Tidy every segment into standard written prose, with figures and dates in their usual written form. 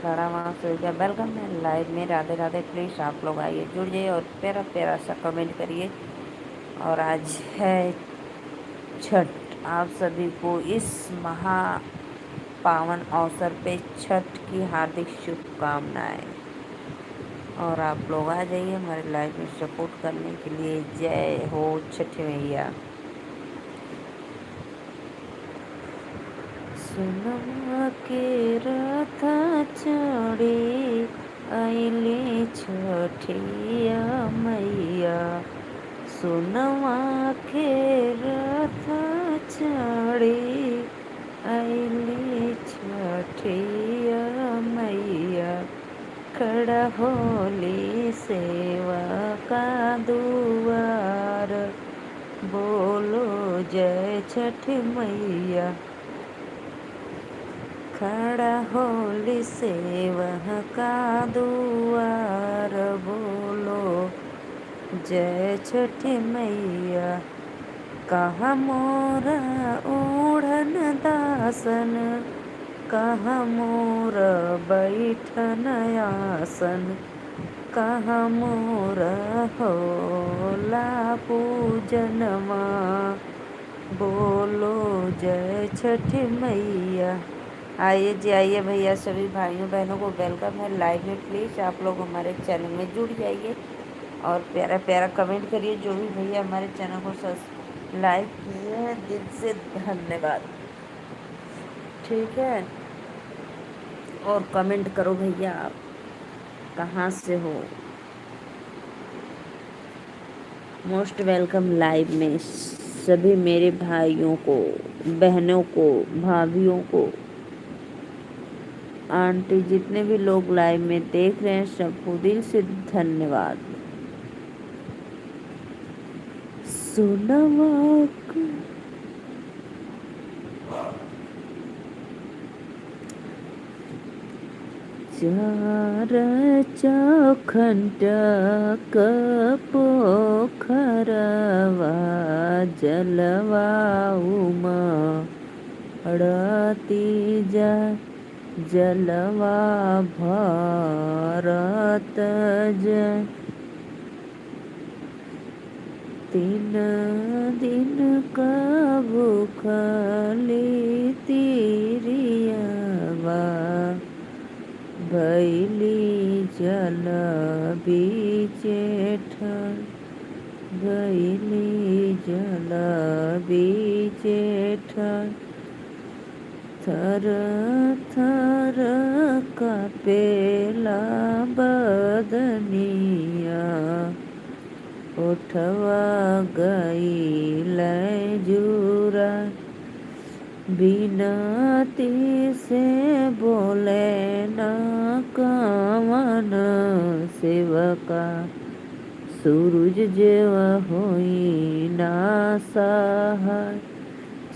खड़ा वहाँ से हो गया। वेलकम है लाइव में। राधे राधे। प्लीज़ आप लोग आइए, जुड़ जाइए और प्यारा प्यारा सा कमेंट करिए। और आज है छठ। आप सभी को इस महा पावन अवसर पे छठ की हार्दिक शुभकामनाएं। और आप लोग आ जाइए हमारे लाइव में सपोर्ट करने के लिए। जय हो छठ मैया। सुनमा के रथ चढ़ी अइली छठिया मैया। सुनमा के रथ चढ़ी अइली छठिया मैया। खड़ा होली सेवा का दुआर। बोलो जय छठ मैया। खड़ा होली सेवा का दुआर। बोलो जय छठ मैया। कहाँ मोरा ओढ़न दासन, कहाँ मोर बैठन आसन। कहाँ मोर होला पूजनमा। बोलो जय छठ मैया। आइए जी आइए भैया, सभी भाइयों बहनों को वेलकम है लाइव में। प्लीज़ आप लोग हमारे चैनल में जुड़ जाइए और प्यारा प्यारा कमेंट करिए। जो भी भैया हमारे चैनल को सब्सक्राइब किए हैं, दिल से धन्यवाद। ठीक है, और कमेंट करो भैया, आप कहाँ से हो। मोस्ट वेलकम लाइव में सभी मेरे भाइयों को, बहनों को, भाभियों को, आंटी, जितने भी लोग लाइव में देख रहे हैं सबको दिल से धन्यवाद। सोनवा चार चौखंड पोखरवा जलवा उमड़ती जा। जलवा भरत जय। 3 दिन का भूखली तिरियवा। भैली जल बीचे ठार। भैली जल बीचे ठार। थर थर कापेला बदनिया। उठवा गईल जूरा। बिनती से बोले न कवन सेवका। सूरज जेवा होई ना सहाय।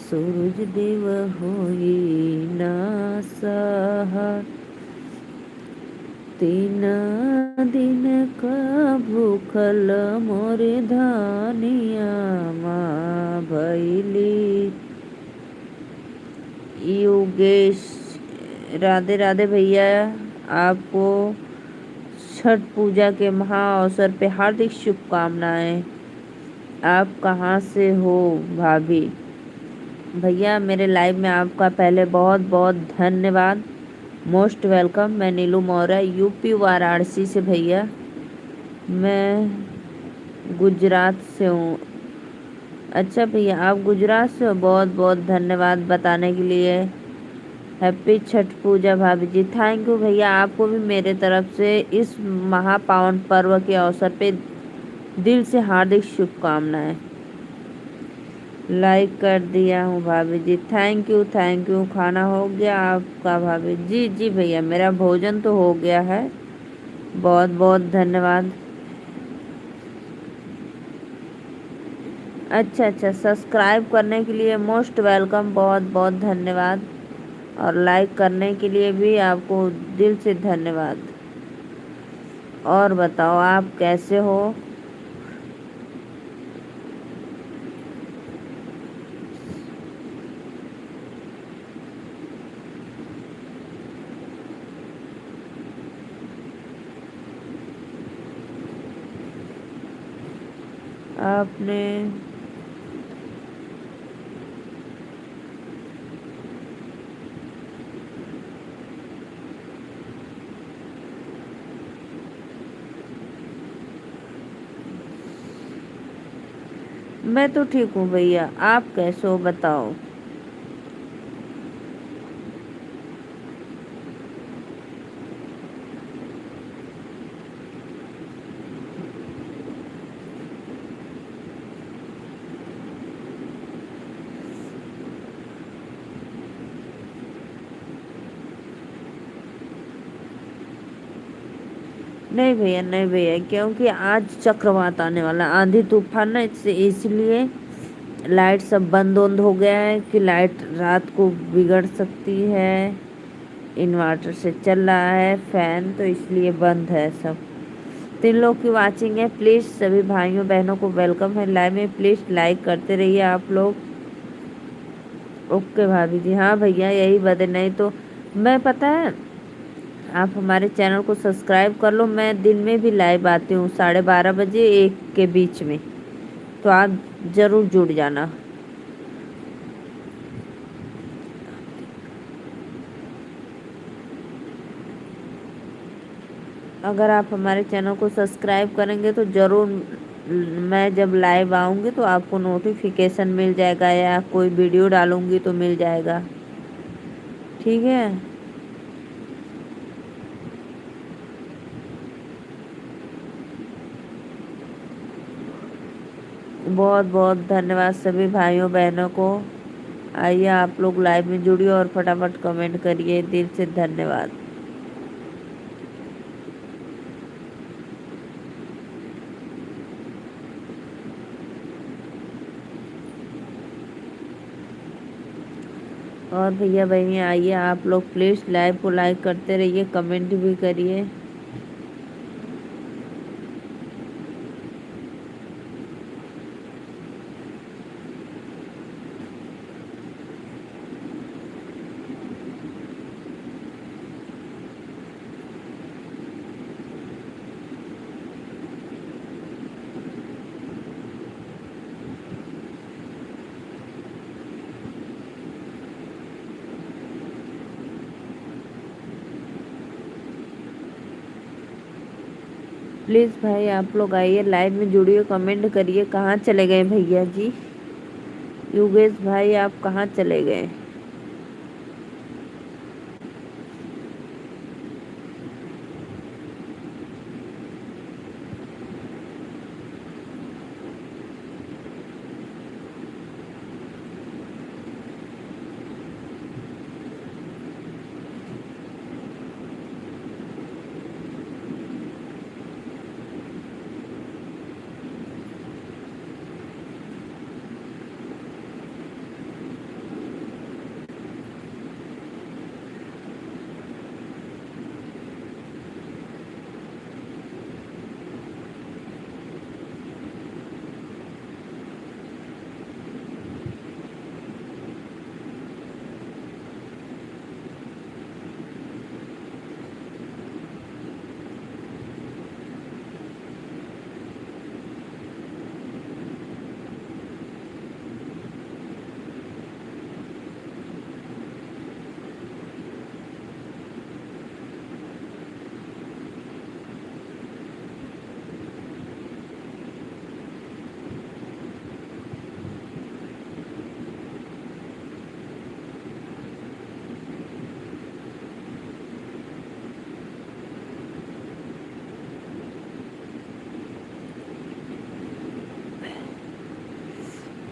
सूरज देव होई ना सहाय। 3 दिन का भूखल मोरे धानिया माँ भैली। योगेश, राधे राधे भैया। आपको छठ पूजा के महा अवसर पे हार्दिक शुभकामनाएं। आप कहाँ से हो भाभी। भैया मेरे लाइव में आपका पहले बहुत बहुत धन्यवाद। Most welcome. मैं नीलू मौर्य, यूपी वाराणसी से भैया। मैं गुजरात से हूँ। अच्छा भैया, आप गुजरात से हो। बहुत बहुत धन्यवाद बताने के लिए। हैप्पी छठ पूजा भाभी जी। थैंक यू भैया। आपको भी मेरे तरफ से इस महापावन पर्व के अवसर पे दिल से हार्दिक शुभकामनाएं। लाइक कर दिया हूँ भाभी जी। Thank you thank you. खाना हो गया आपका भाभी जी। जी भैया, मेरा भोजन तो हो गया है। बहुत बहुत धन्यवाद। अच्छा अच्छा, सब्सक्राइब करने के लिए मोस्ट वेलकम, बहुत बहुत धन्यवाद। और लाइक करने के लिए भी आपको दिल से धन्यवाद। और बताओ आप कैसे हो। आपने मैं तो ठीक हूँ भैया, आप कैसे हो बताओ। नहीं भैया, नहीं भैया, क्योंकि आज चक्रवात आने वाला, आंधी तूफान ना, इससे इसलिए लाइट सब बंद उंद हो गया है कि लाइट रात को बिगड़ सकती है। इन्वर्टर से चल रहा है फैन, तो इसलिए बंद है सब। 3 लोग की वाचिंग है, प्लीज़ सभी भाइयों बहनों को वेलकम है लाइव में, प्लीज़ लाइक करते रहिए आप लोग। ओके भाभी जी, हाँ भैया यही बदे, नहीं तो मैं, पता है, आप हमारे चैनल को सब्सक्राइब कर लो। मैं दिन में भी लाइव आती हूँ 12:30 बजे 1 के बीच में, तो आप ज़रूर जुड़ जाना। अगर आप हमारे चैनल को सब्सक्राइब करेंगे तो ज़रूर मैं जब लाइव आऊँगी तो आपको नोटिफिकेशन मिल जाएगा, या कोई वीडियो डालूँगी तो मिल जाएगा। ठीक है। बहुत बहुत धन्यवाद सभी भाइयों बहनों को। आइए आप लोग लाइव में जुड़िए और फटाफट कमेंट करिए, दिल से धन्यवाद। और भैया बहनी आइए आप लोग, प्लीज़ लाइव को लाइक करते रहिए, कमेंट भी करिए। प्लीज़ भाई आप लोग आइए लाइव में जुड़िए, कमेंट करिए। कहाँ चले गए भैया जी? योगेश भाई आप कहाँ चले गए?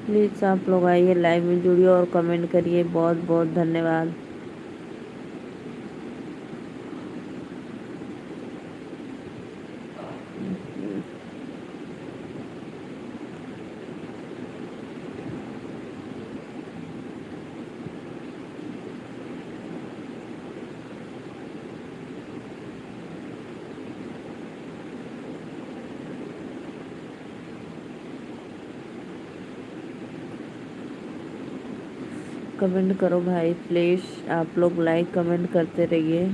प्लीज़ आप लोग आइए लाइव में जुड़िए और कमेंट करिए। बहुत बहुत धन्यवाद। कमेंट करो भाई, प्लीज़ आप लोग लाइक कमेंट करते रहिए।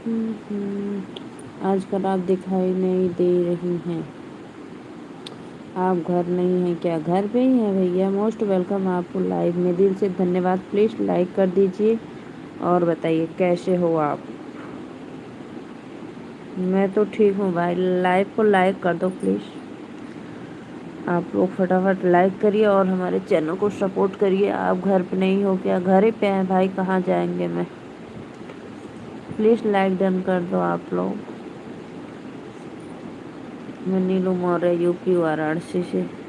आजकल आप दिखाई नहीं दे रही हैं। आप घर नहीं हैं क्या? घर पे ही हैं भैया। मोस्ट वेलकम आपको लाइव में। दिल से धन्यवाद। प्लीज़ लाइक कर दीजिए और बताइए कैसे हो आप। मैं तो ठीक हूँ भाई। लाइव को लाइक कर दो प्लीज़। आप लोग फटाफट लाइक करिए और हमारे चैनल को सपोर्ट करिए। आप घर पे नहीं हो क्या? घर ही पे हैं भाई, कहाँ जाएंगे मैं। प्लीज़ लाइक डन कर दो आप लोग। मैं नीलू मौर्य, यूपी वाराणसी से।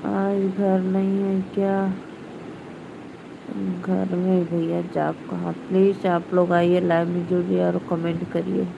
आज घर नहीं है क्या? घर में भैया। आप कहाँ? प्लीज़ आप लोग आइए, लाइव में जुड़िए और कमेंट करिए।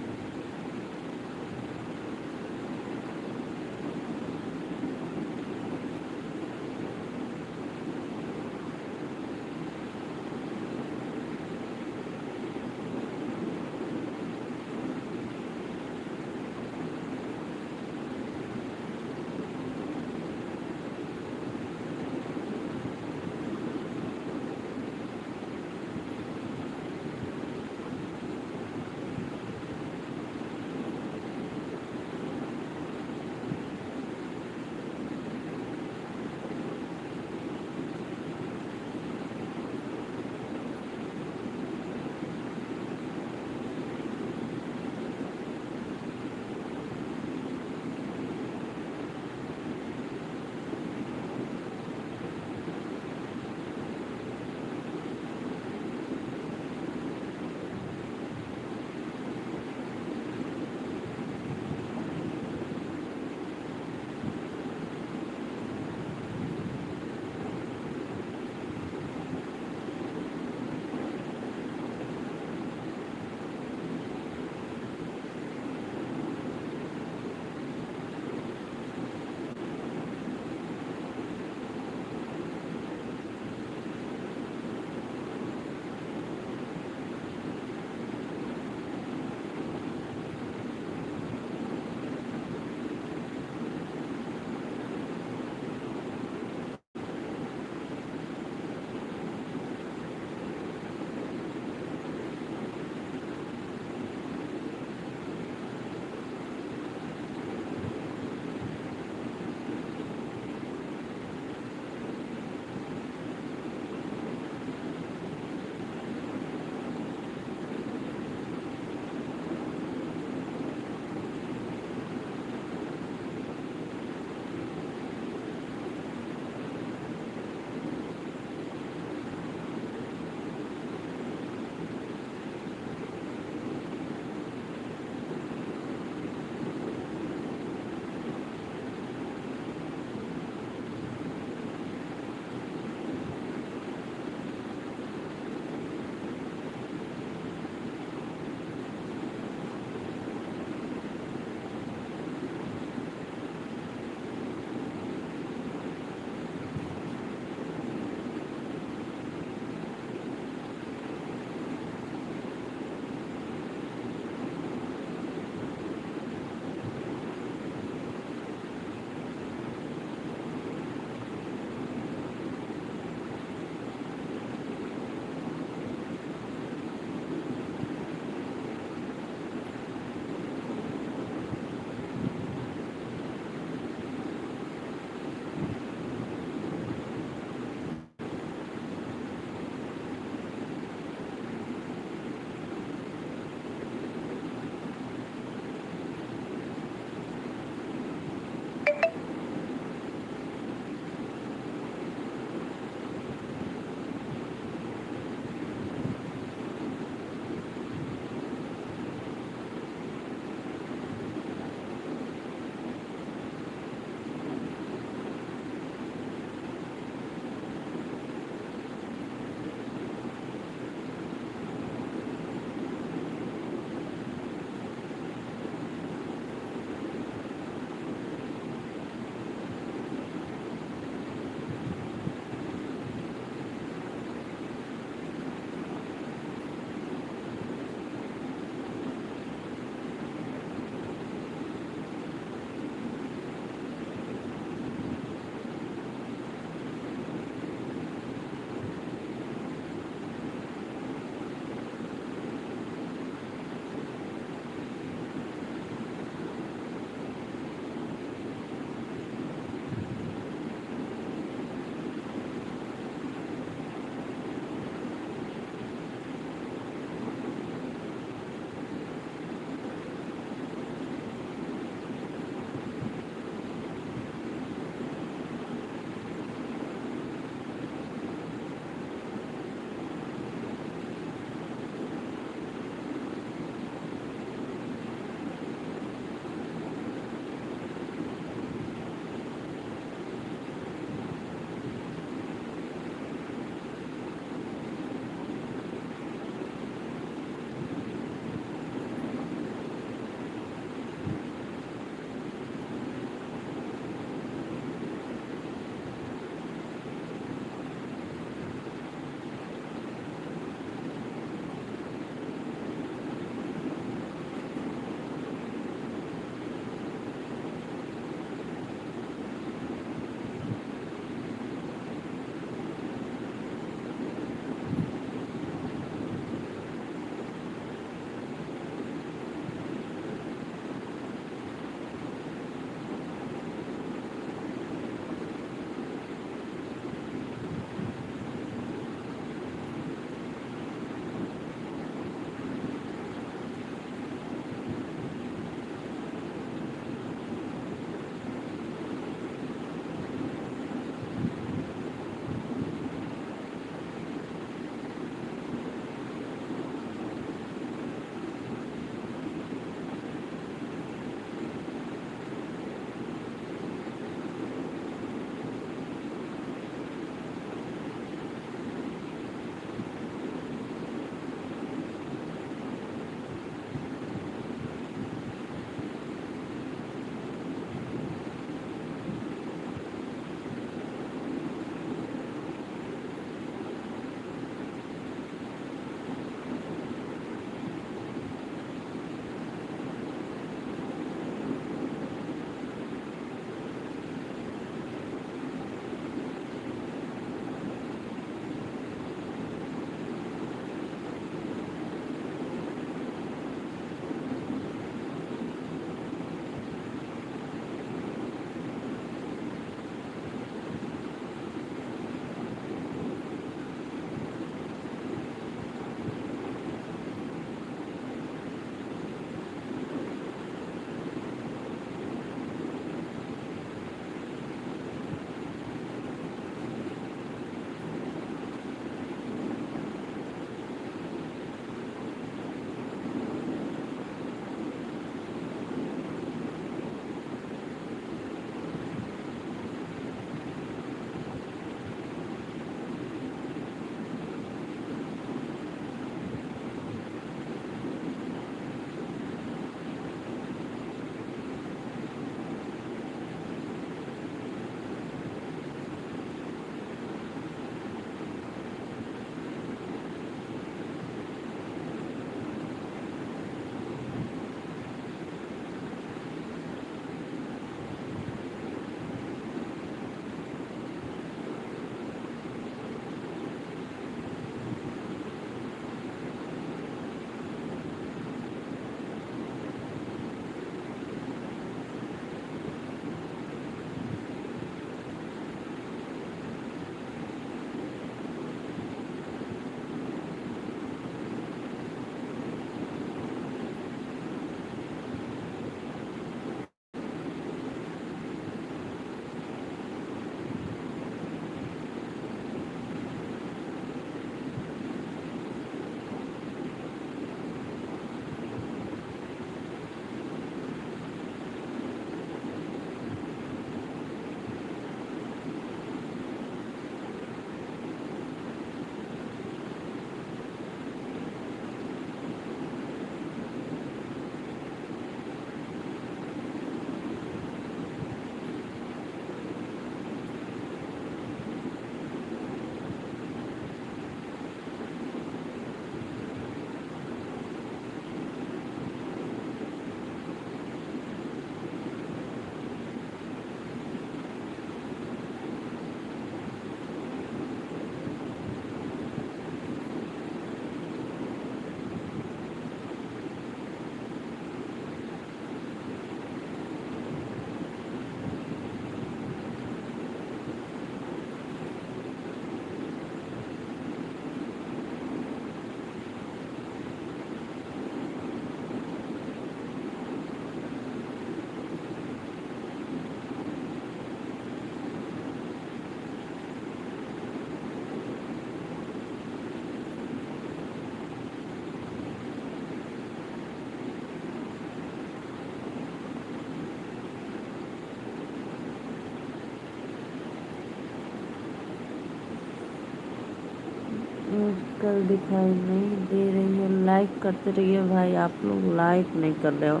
कल दिखाई नहीं दे रही है, लाइक करते रहिए भाई, आप लोग लाइक नहीं कर रहे हो।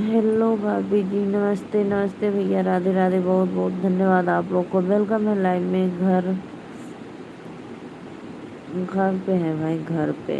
हेलो भाभी जी, नमस्ते नमस्ते भैया, राधे राधे, बहुत बहुत धन्यवाद आप लोग को। वेलकम है लाइव में। घर घर पे है भाई, घर पे।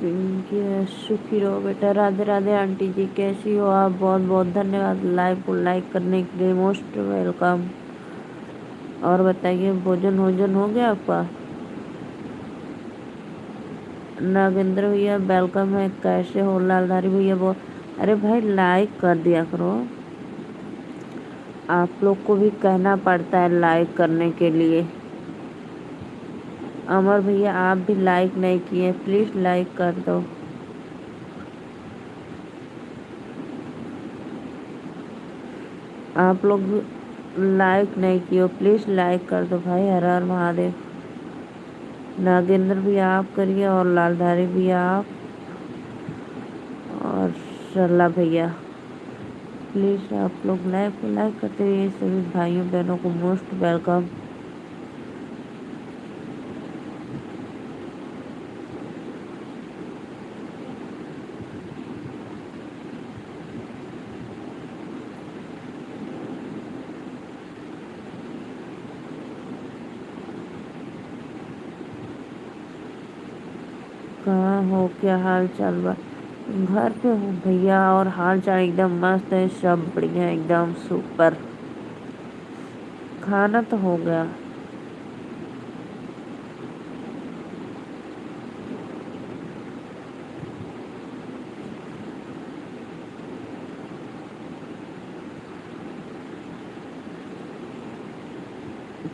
पिंकी है, सुखी रहो बेटा। राधे राधे आंटी जी, कैसी हो आप? बहुत बहुत धन्यवाद लाइव को लाइक करने के लिए, मोस्ट वेलकम। और बताइए, भोजन वोजन हो गया आपका? नागेंद्र भैया वेलकम है, कैसे हो? लालधारी भैया वो, अरे भाई लाइक कर दिया करो, आप लोग को भी कहना पड़ता है लाइक करने के लिए। अमर भैया आप भी लाइक नहीं किए, प्लीज़ लाइक कर दो। आप लोग लाइक नहीं किए हो, प्लीज़ लाइक कर दो भाई। हर हर महादेव। नागेंद्र भी आप करिए, और लालधारी भी आप, और सरला भैया प्लीज़ आप लोग लाइक को लाइक करते रहिए। सभी भाइयों बहनों को मोस्ट वेलकम। कहाँ हो, क्या हाल चाल बा? घर पे हूँ भैया, और हाल चाल एकदम मस्त है, सब बढ़िया एकदम सुपर। खाना तो हो गया।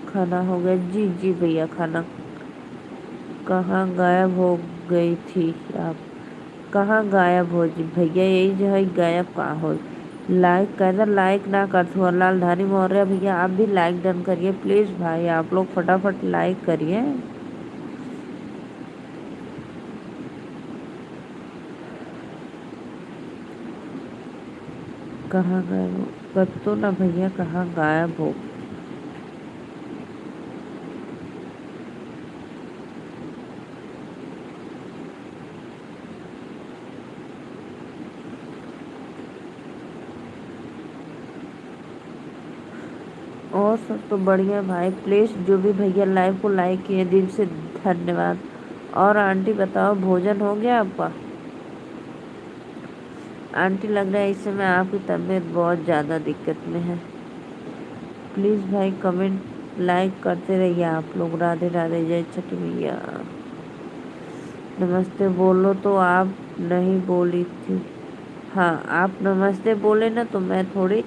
खाना हो गया जी जी भैया, खाना। कहाँ गायब हो गई थी आप? कहाँ गायब हो जी भैया, यही जो है गायब कहाँ हो? लाइक कर, लाइक ना कर थो। लालधारी मौर्य भैया आप भी लाइक डन करिए प्लीज़ भाई, आप लोग फटाफट लाइक करिए। कहाँ गायब हो? कत्तो ना भैया, कहाँ गायब हो? और सब तो बढ़िया भाई, प्लीज़ जो भी भैया लाइव को लाइक किए दिल से धन्यवाद। और आंटी बताओ, भोजन हो गया आपका? आंटी लग रहा है इस समय आपकी तबीयत बहुत ज़्यादा दिक्कत में है। प्लीज़ भाई कमेंट लाइक करते रहिए आप लोग। राधे राधे, जय छठ मैया। नमस्ते बोलो तो आप नहीं बोली थी। हाँ आप नमस्ते बोले ना, तो मैं थोड़ी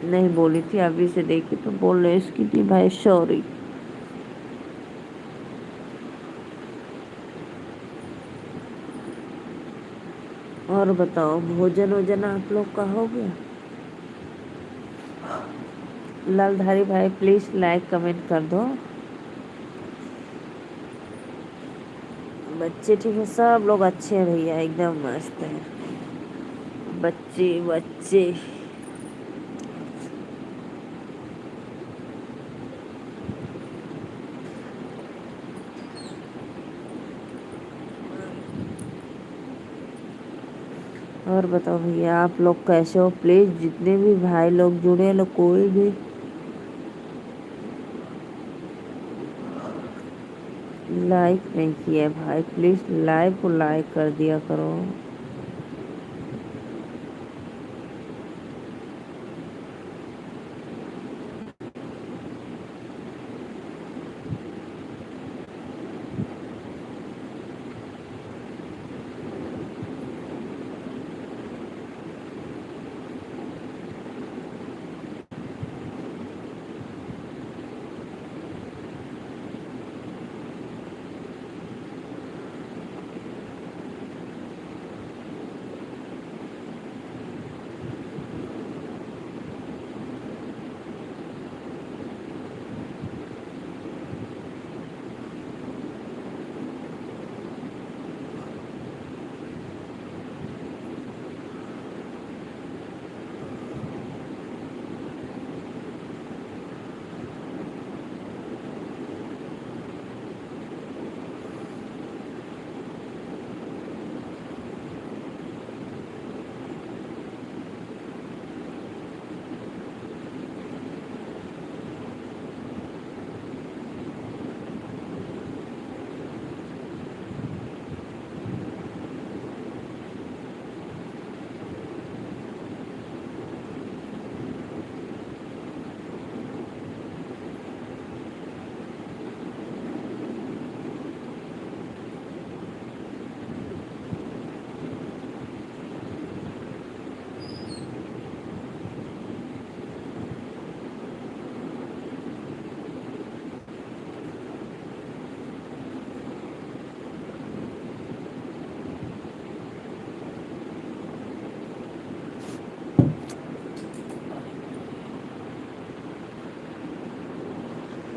नहीं बोली थी, अभी से देखी तो बोल रहे इसकी थी भाई, सॉरी। और बताओ, भोजन वोजन आप लोग का हो गया? लालधारी भाई प्लीज़ लाइक कमेंट कर दो। बच्चे ठीक है, सब लोग अच्छे हैं भैया, एकदम मस्त है। बच्चे बच्चे। और बताओ भैया, आप लोग कैसे हो? प्लीज़ जितने भी भाई लोग जुड़े हैं लोग, कोई भी लाइक नहीं किया भाई, प्लीज़ लाइव को लाइक कर दिया करो।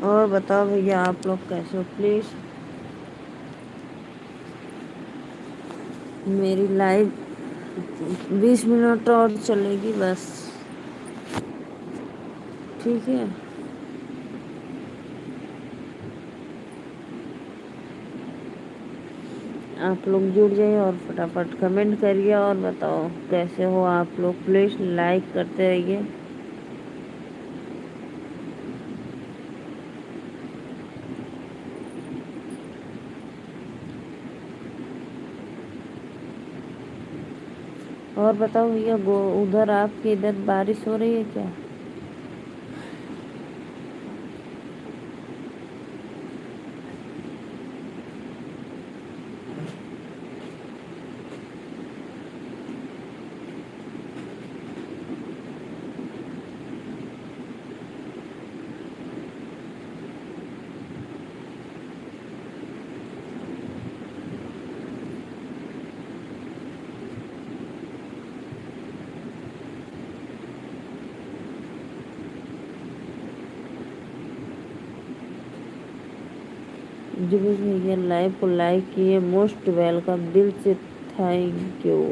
और बताओ भैया, आप लोग कैसे हो? प्लीज़ मेरी लाइव 20 मिनट और चलेगी बस। ठीक है, आप लोग जुड़ जाइए और फटाफट कमेंट करिए और बताओ कैसे हो आप लोग। प्लीज़ लाइक करते रहिए। और बताओ भैया, उधर आपके इधर बारिश हो रही है क्या? जी भैया, लाइव को लाइक किए, मोस्ट वेलकम, दिल से थैंक यू।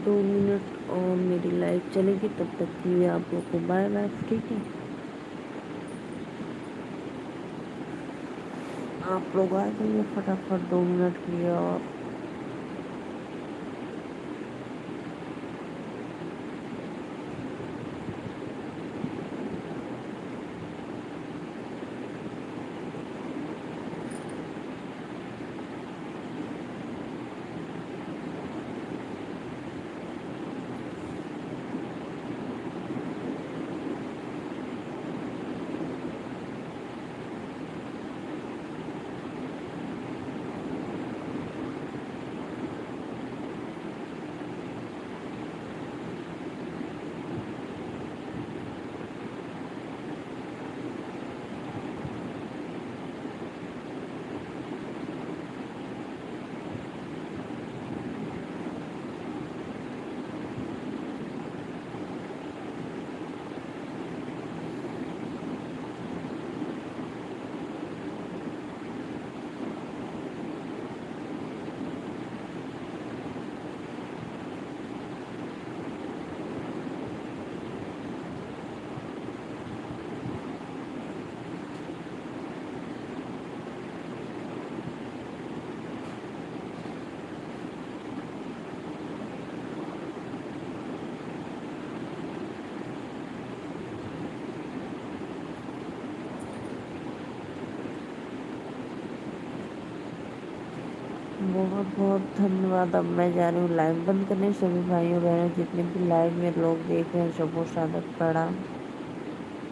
2 मिनट और मेरी लाइव चलेगी, तब तक के लिए आप लोग को बाय बाय। ठीक है, आप लोग आ जाइए फटाफट 2 मिनट के लिए। और बहुत बहुत धन्यवाद। अब मैं जा रही हूँ लाइव बंद करने। सभी भाइयों बहनों जितने भी लाइव में लोग देख रहे हैं, सबको सादर प्रणाम।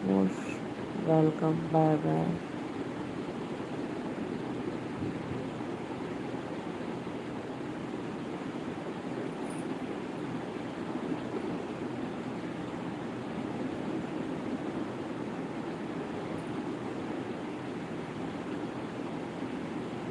Most welcome. Bye bye.